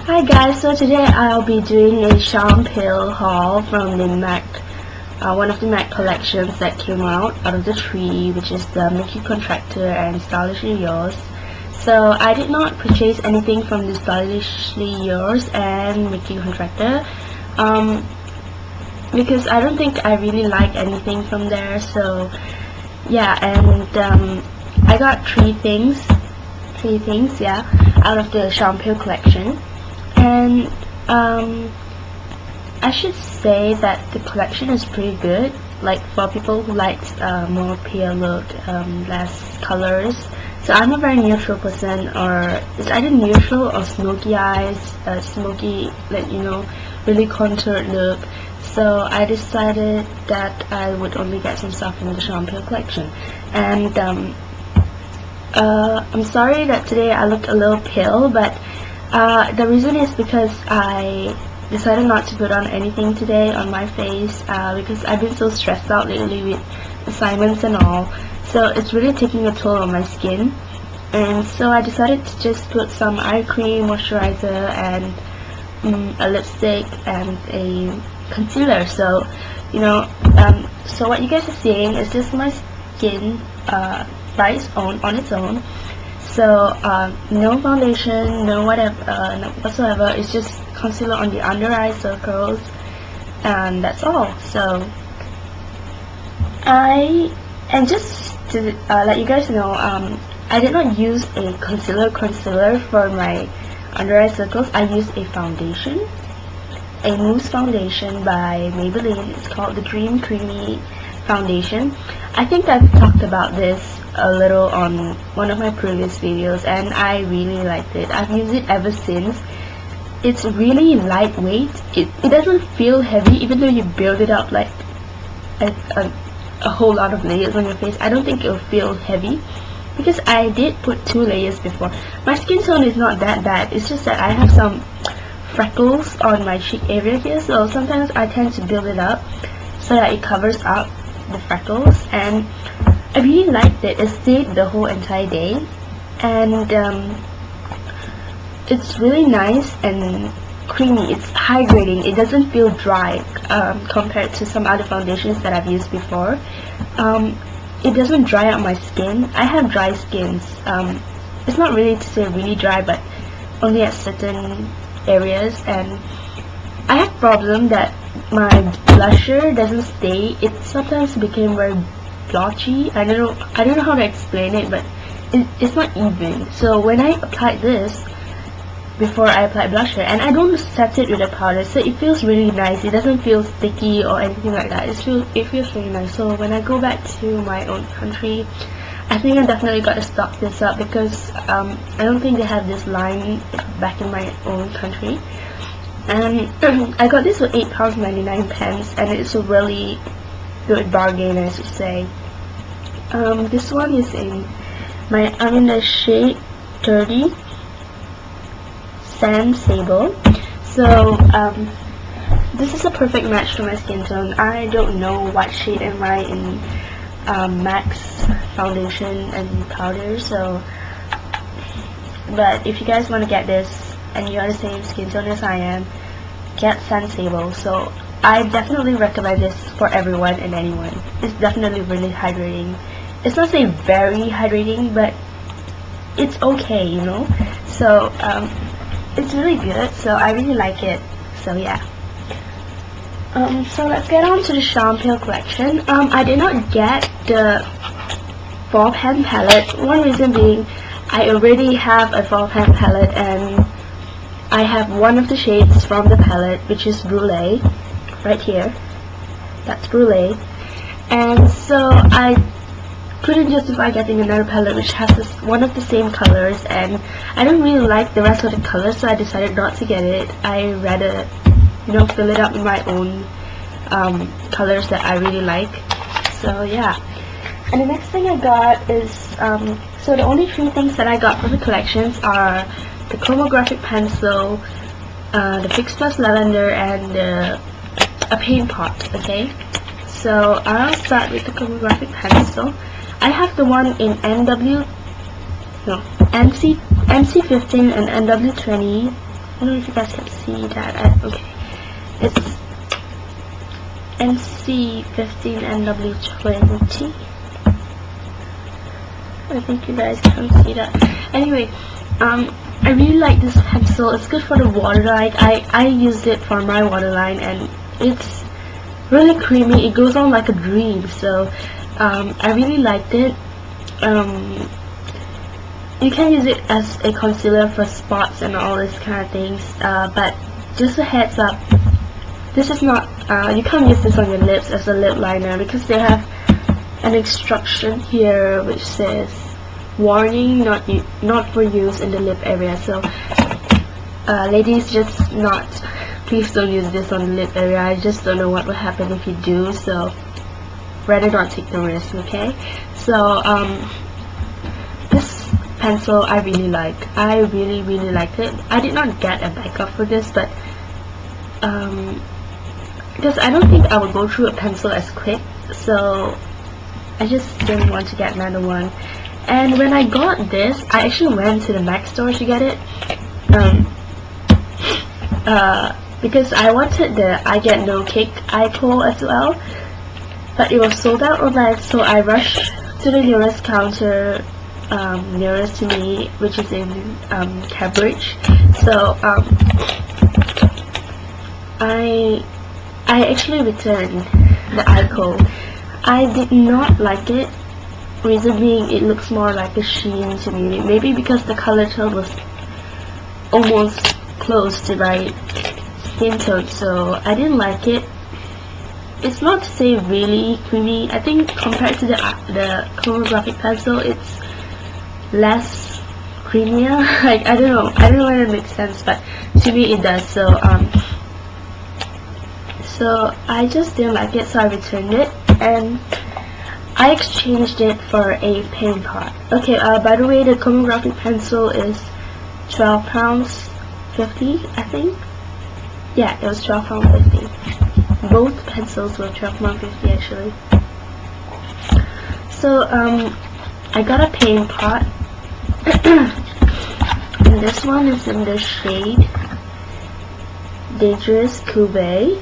Hi guys, so today I'll be doing a Cham haul from the MAC, one of the MAC collections that came out of the three, which is the Make You Contractor and Stylishly Yours. So I did not purchase anything from the Stylishly Yours and Make You Contractor because I don't think I really like anything from there. So yeah, and I got three things out of the Cham collection. And I should say that the collection is pretty good, like for people who like more pale look, less colors. So I'm a very neutral person, or it's either neutral or smoky eyes, smoky, like, you know, really contoured look. So I decided that I would only get some stuff from the Cham collection. And I'm sorry that today I looked a little pale, but the reason is because I decided not to put on anything today on my face because I've been so stressed out lately with assignments and all, so it's really taking a toll on my skin. And so I decided to just put some eye cream, moisturizer, and a lipstick and a concealer. So, you know, so what you guys are seeing is just my skin by its own, on its own. So no foundation, no whatsoever. It's just concealer on the under eye circles, and that's all. So just to let you guys know, I did not use a concealer for my under eye circles. I used a foundation, a mousse foundation by Maybelline. It's called the Dream Creamy Foundation. I think I've talked about this a little on one of my previous videos, and I really liked it. I've used it ever since. It's really lightweight. It doesn't feel heavy, even though you build it up like a whole lot of layers on your face. I don't think it'll feel heavy because I did put 2 layers before. My skin tone is not that bad. It's just that I have some freckles on my cheek area here, so sometimes I tend to build it up so that it covers up the freckles, and I really liked it. It stayed the whole entire day, and it's really nice and creamy. It's hydrating. It doesn't feel dry compared to some other foundations that I've used before. It doesn't dry out my skin. I have dry skins. It's not really to say really dry, but only at certain areas, and I have problem that my blusher doesn't stay. It sometimes became very blotchy. I don't know how to explain it, but it's not even. So when I applied this before I apply blusher, and I don't set it with a powder, so it feels really nice. It doesn't feel sticky or anything like that. It feels really nice. So when I go back to my own country, I think I definitely got to stock this up because I don't think they have this line back in my own country. And I got this for £8.99, and it's a really good bargain, I should say. This one is I'm in the shade 30 Sand Sable. So this is a perfect match to my skin tone. I don't know what shade am I in MAC's foundation and powder, so but if you guys want to get this and you are the same skin tone as I am, get Sand Sable. So I definitely recommend this for everyone and anyone. It's definitely really hydrating. It's not say very hydrating, but it's okay, you know. So it's really good. So I really like it. So yeah. So let's get on to the Cham collection. I did not get the fall pan palette. One reason being, I already have a fall pan palette, and I have one of the shades from the palette, which is Brulee, right here. That's Brulee. And so I couldn't justify getting another palette which has one of the same colors, and I don't really like the rest of the colors, so I decided not to get it. I rather, you know, fill it up with my own colors that I really like. So yeah. And the next thing I got is so the only 3 things that I got from the collections are the Chromagraphic Pencil, the Fix+Lavender, and a paint pot. Okay, so I'll start with the Chromagraphic Pencil. I have the one in MC15 and NW20 don't know if you guys can see that. Okay, it's NC15NW20. I think you guys can see that. Anyway, I really like this pencil. It's good for the waterline. I used it for my waterline, and it's really creamy. It goes on like a dream. So I really liked it. You can use it as a concealer for spots and all this kind of things, but just a heads up, this is not, you can't use this on your lips as a lip liner, because they have an instruction here which says warning, not for use in the lip area. So ladies, please don't use this on the lip area. I just don't know what will happen if you do, so rather not take the risk. Okay, so this pencil I really like. I really liked it. I did not get a backup for this, but because I don't think I would go through a pencil as quick, so I just didn't want to get another one. And when I got this, I actually went to the MAC store to get it, because I wanted the I Get No Cake eye kohl as well, but it was sold out online, so I rushed to the nearest counter nearest to me, which is in Cambridge. So I actually returned the eye kohl. I did not like it. Reason being, it looks more like a sheen to me. Maybe because the color tone was almost close to my skin tone, so I didn't like it. It's not to say really creamy. I think compared to the Chromagraphic Pencil, it's less creamier. Like, I don't know whether it makes sense, but to me it does. So I just didn't like it, so I returned it, and I exchanged it for a paint pot. Okay, by the way, the Chromagraphic Pencil is £12.50, I think. Yeah, it was £12.50. Both pencils were £12.50 actually. So I got a paint pot, and this one is in the shade Dangerous Cuvee.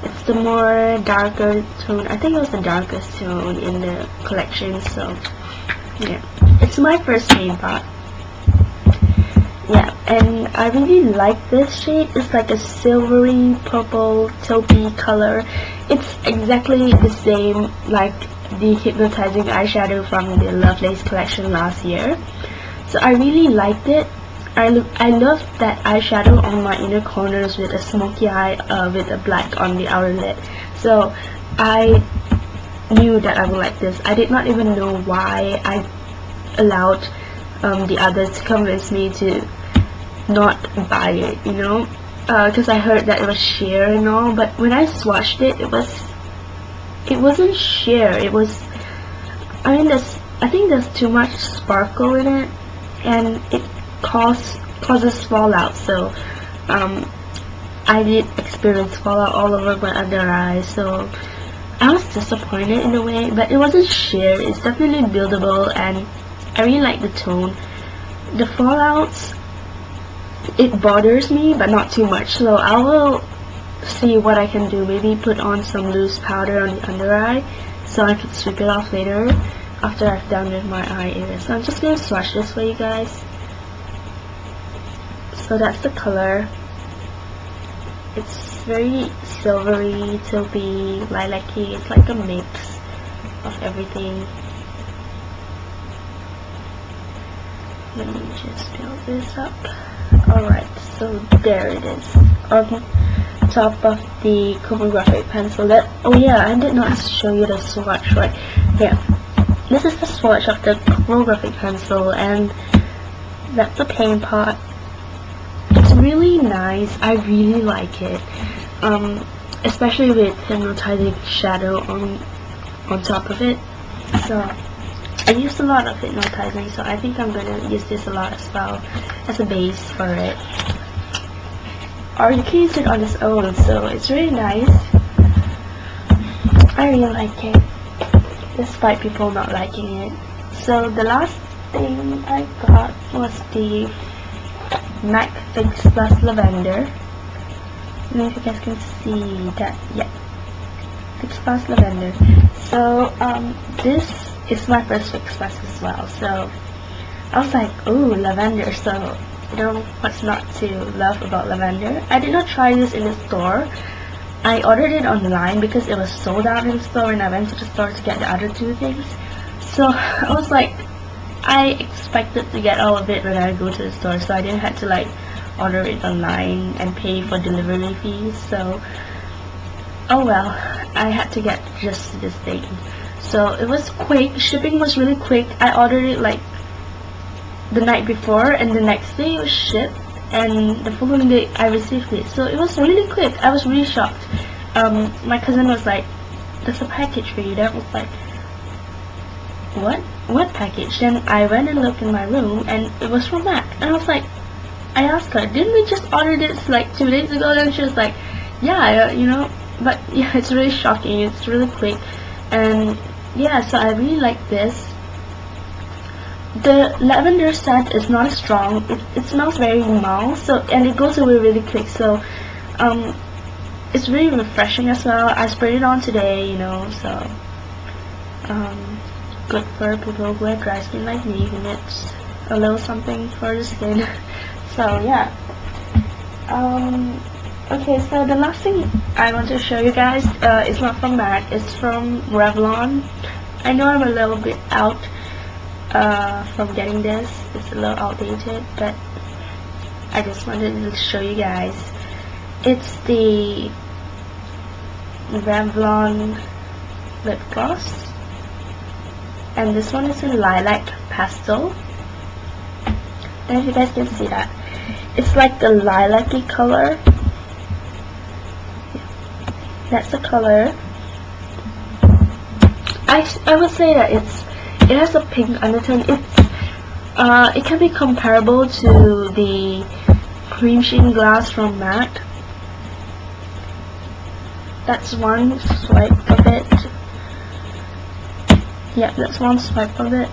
It's the more darker tone. I think it was the darkest tone in the collection. So yeah, it's my first paint pot. Yeah, and I really like this shade. It's like a silvery purple taupey color. It's exactly the same like the hypnotizing eyeshadow from the Lovelace collection last year. So I really liked it. I love that eyeshadow on my inner corners with a smoky eye with a black on the outer lid. So I knew that I would like this. I did not even know why I allowed the others to convince me to not buy it, you know, because I heard that it was sheer and all, but when I swatched it, it wasn't sheer. It was, I think there's too much sparkle in it, and it causes fallout. So I did experience fallout all over my under eyes, so I was disappointed in a way, but it wasn't sheer. It's definitely buildable, and I really like the tone. The fallouts, it bothers me, but not too much, so I will see what I can do. Maybe put on some loose powder on the under eye so I can sweep it off later after I've done with my eye area. So I'm just going to swatch this for you guys. So that's the color. It's very silvery, taupey, lilac-y. It's like a mix of everything. Let me just build this up. Alright, so there it is on top of the Chromagraphic Pencil. Oh yeah, I did not show you the swatch, right? Yeah, this is the swatch of the Chromagraphic Pencil, and that's the paint pot. It's really nice. I really like it, especially with hypnotizing shadow on top of it. So I used a lot of hypnotizing, so I think I'm gonna use this a lot as well as a base for it. Or you can use it on its own, so it's really nice. I really like it, despite people not liking it. So the last thing I got was the MAC Fix+Lavender. I don't know if you guys can see that. Yeah, Fix+Lavender. So this is my first Fix+ as well. So I was like, ooh, lavender. So you know what's not to love about lavender. I did not try this in the store. I ordered it online because it was sold out in the store, and I went to the store to get the other two things. So I was like, I expected to get all of it when I go to the store, so I didn't have to like order it online and pay for delivery fees. So oh well, I had to get just this thing. So it was quick, shipping was really quick. I ordered it like the night before, and the next day it was shipped, and the following day I received it. So it was really quick. I was really shocked. My cousin was like, there's a package for you. That was like, what package? Then I went and looked in my room, and it was from MAC. And I was like, I asked her, didn't we just order this like 2 days ago? And she was like, yeah, you know. But yeah, it's really shocking. It's really quick. And yeah, so I really like this. The lavender scent is not strong. It smells very mild, so, and it goes away really quick. So it's really refreshing as well. I sprayed it on today, you know, so good for people who have dry skin like me, who needs a little something for the skin. So yeah. Okay, so the last thing I want to show you guys is not from MAC. It's from Revlon. I know I'm a little bit out from getting this. It's a little outdated, but I just wanted to show you guys. It's the Revlon lip gloss, and this one is in Lilac Pastelle. I don't know if you guys can see that. It's like a lilac-y color. That's the color. I would say that it has a pink undertone. It can be comparable to the cream sheen glass from MAC. That's one swipe of it. Yeah, that's one swipe of it.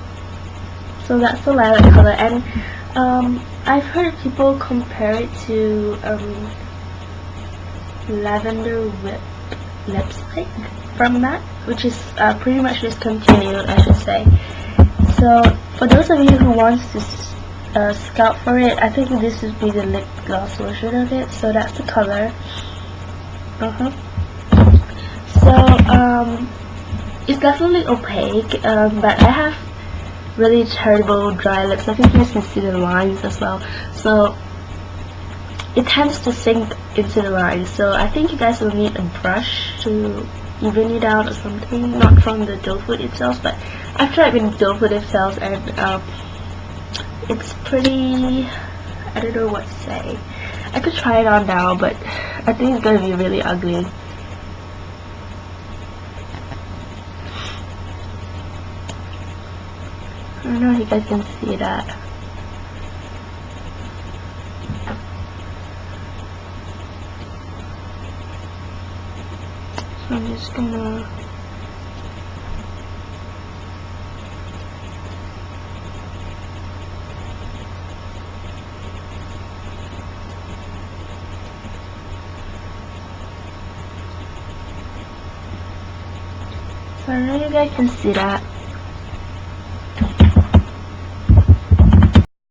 So that's the lilac color, and I've heard people compare it to lavender whip lipstick from MAC, which is pretty much discontinued, I should say. So for those of you who wants to scout for it, I think this would be the lip gloss version of it. So that's the color. So it's definitely opaque, but I have really terrible dry lips. I think you guys can see the lines as well. So it tends to sink into the lines. So I think you guys will need a brush to even it out or something. Not from the doe food itself, but I've tried with doe food itself, and it's pretty, I don't know what to say. I could try it on now, but I think it's gonna be really ugly. I don't know if you guys can see that. So I'm just gonna I don't know if you guys can see that.